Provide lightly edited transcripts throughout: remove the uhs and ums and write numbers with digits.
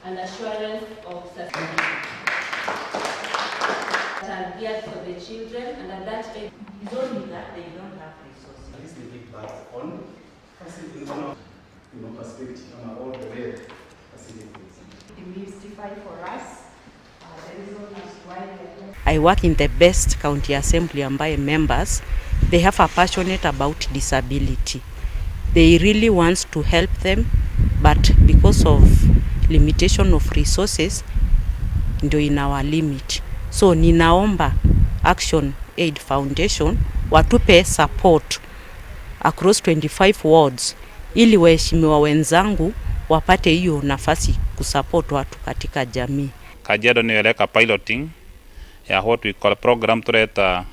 and assurance of success that are geared for the children, and at that age, it's only that they don't have resources. At least they give back on perspective all the way facilities. Demystify for us the reason as why I work in the best county assembly ambaye members, they have a passionate about disability. They really want to help them, but because of limitation of resources, ndio in our limit. So ninaomba Action Aid Foundation watupe support across 25 wards ili waheshimiwa wenzangu wapate hiyo nafasi kusupport watu katika jamii. Kajiado ni eleka piloting ya what we call program tureta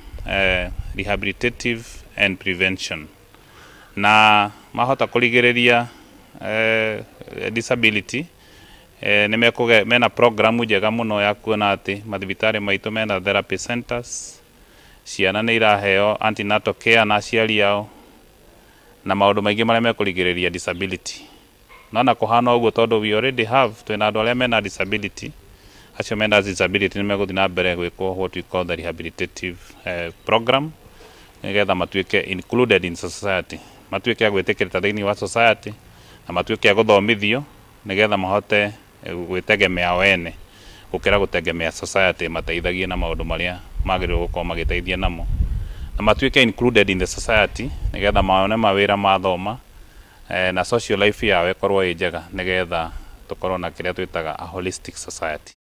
rehabilitative and prevention, na mahota kuligereria disability mena programu njega muno ya kuona ati mathibitari maitu mena therapy centers, ciana ni iraheo antenatal care na aciari ao, na maundu maingi maria mekuligereria disability. Nona kuhana uguo tondu we already have twina andu aria mena disability, acio mena disability ni meguthi na mbere gwikwo what we call the rehabilitative program, nigetha matuike included in society, matuike agwitikirita thiini wa society, na matuike guthomithio nigetha mahote gwitegemea wene gukira gutegemea society mateithagie na maundu maria magirwo gukorwo magiteithia namo, na matuike included in the society nigetha maone mawira mathoma na social life yao ikorwo ĩ njega nigetha tukorwo na kiria twitaga a holistic society.